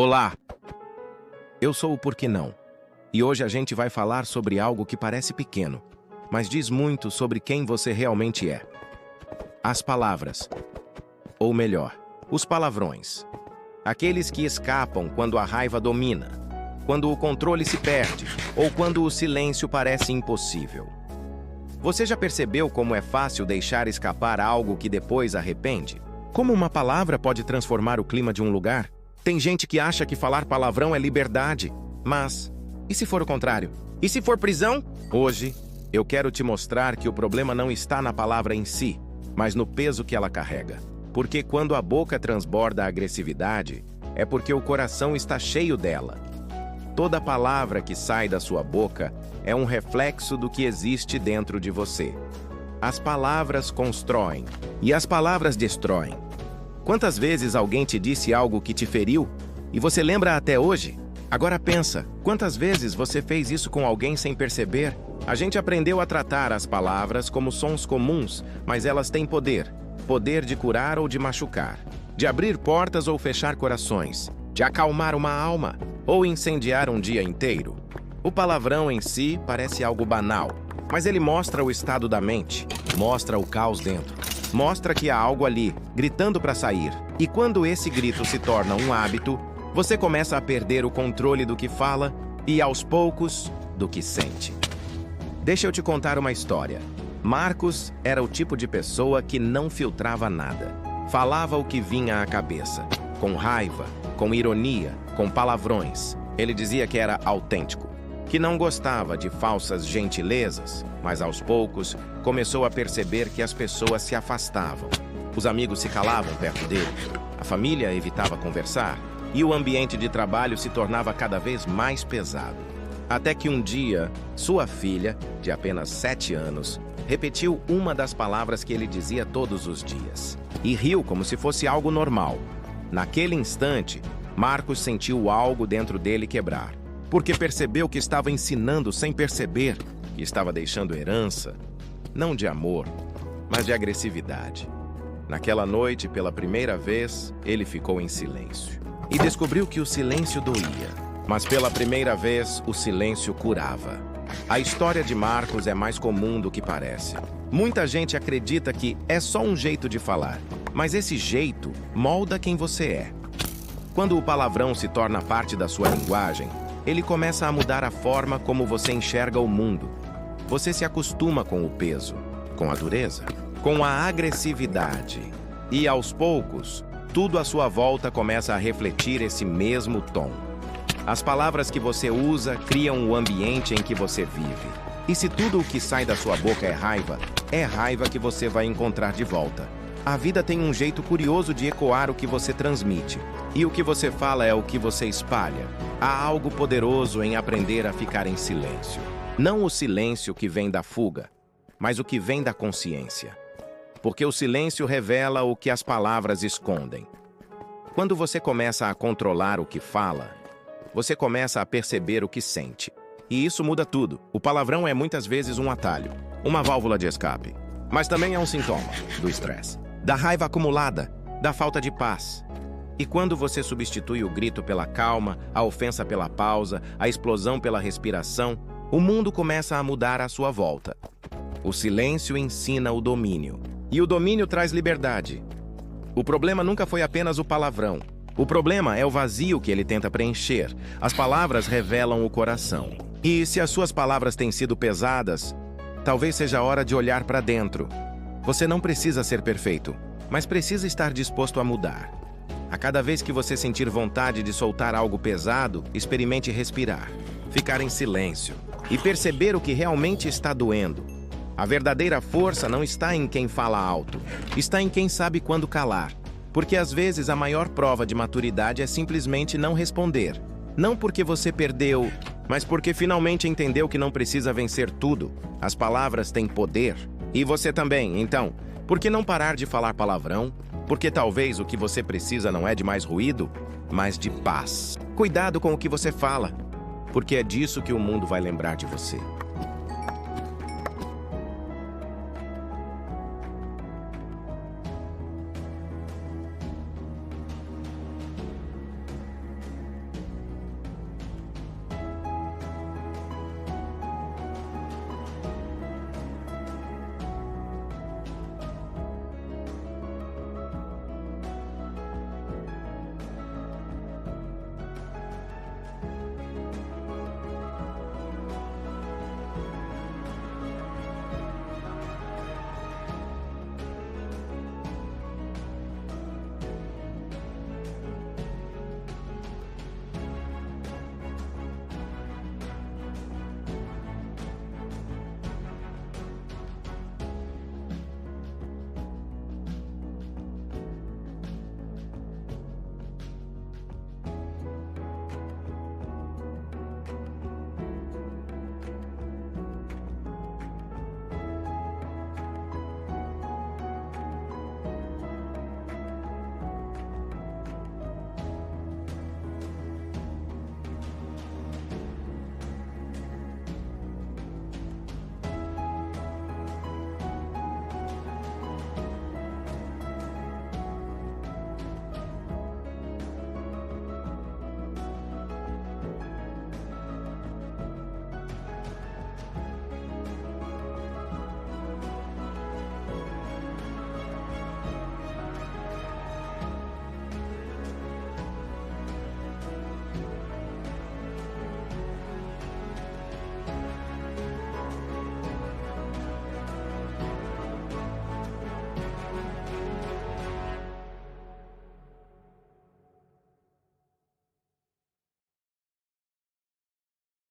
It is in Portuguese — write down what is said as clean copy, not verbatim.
Olá, eu sou o Por que Não, e hoje a gente vai falar sobre algo que parece pequeno, mas diz muito sobre quem você realmente é. As palavras, ou melhor, os palavrões. Aqueles que escapam quando a raiva domina, quando o controle se perde, ou quando o silêncio parece impossível. Você já percebeu como é fácil deixar escapar algo que depois arrepende? Como uma palavra pode transformar o clima de um lugar? Tem gente que acha que falar palavrão é liberdade, mas e se for o contrário? E se for prisão? Hoje, eu quero te mostrar que o problema não está na palavra em si, mas no peso que ela carrega. Porque quando a boca transborda a agressividade, é porque o coração está cheio dela. Toda palavra que sai da sua boca é um reflexo do que existe dentro de você. As palavras constroem e as palavras destroem. Quantas vezes alguém te disse algo que te feriu e você lembra até hoje? Agora pensa, quantas vezes você fez isso com alguém sem perceber? A gente aprendeu a tratar as palavras como sons comuns, mas elas têm poder. Poder de curar ou de machucar, de abrir portas ou fechar corações, de acalmar uma alma ou incendiar um dia inteiro. O palavrão em si parece algo banal, mas ele mostra o estado da mente, mostra o caos dentro. Mostra que há algo ali, gritando para sair. E quando esse grito se torna um hábito, você começa a perder o controle do que fala e, aos poucos, do que sente. Deixa eu te contar uma história. Marcos era o tipo de pessoa que não filtrava nada. Falava o que vinha à cabeça, com raiva, com ironia, com palavrões. Ele dizia que era autêntico, que não gostava de falsas gentilezas, mas aos poucos começou a perceber que as pessoas se afastavam. Os amigos se calavam perto dele, a família evitava conversar e o ambiente de trabalho se tornava cada vez mais pesado. Até que um dia, sua filha, de apenas 7 anos, repetiu uma das palavras que ele dizia todos os dias e riu como se fosse algo normal. Naquele instante, Marcos sentiu algo dentro dele quebrar, porque percebeu que estava ensinando sem perceber, que estava deixando herança, não de amor, mas de agressividade. Naquela noite, pela primeira vez, ele ficou em silêncio. E descobriu que o silêncio doía, mas pela primeira vez, o silêncio curava. A história de Marcos é mais comum do que parece. Muita gente acredita que é só um jeito de falar, mas esse jeito molda quem você é. Quando o palavrão se torna parte da sua linguagem, ele começa a mudar a forma como você enxerga o mundo. Você se acostuma com o peso, com a dureza, com a agressividade. E, aos poucos, tudo à sua volta começa a refletir esse mesmo tom. As palavras que você usa criam o ambiente em que você vive. E se tudo o que sai da sua boca é raiva que você vai encontrar de volta. A vida tem um jeito curioso de ecoar o que você transmite. E o que você fala é o que você espalha. Há algo poderoso em aprender a ficar em silêncio. Não o silêncio que vem da fuga, mas o que vem da consciência. Porque o silêncio revela o que as palavras escondem. Quando você começa a controlar o que fala, você começa a perceber o que sente. E isso muda tudo. O palavrão é muitas vezes um atalho, uma válvula de escape. Mas também é um sintoma do estresse, da raiva acumulada, da falta de paz. E quando você substitui o grito pela calma, a ofensa pela pausa, a explosão pela respiração, o mundo começa a mudar à sua volta. O silêncio ensina o domínio. E o domínio traz liberdade. O problema nunca foi apenas o palavrão. O problema é o vazio que ele tenta preencher. As palavras revelam o coração. E se as suas palavras têm sido pesadas, talvez seja a hora de olhar para dentro. Você não precisa ser perfeito, mas precisa estar disposto a mudar. A cada vez que você sentir vontade de soltar algo pesado, experimente respirar, ficar em silêncio e perceber o que realmente está doendo. A verdadeira força não está em quem fala alto, está em quem sabe quando calar. Porque às vezes a maior prova de maturidade é simplesmente não responder. Não porque você perdeu, mas porque finalmente entendeu que não precisa vencer tudo. As palavras têm poder. E você também, então. Por que não parar de falar palavrão? Porque talvez o que você precisa não é de mais ruído, mas de paz. Cuidado com o que você fala, porque é disso que o mundo vai lembrar de você.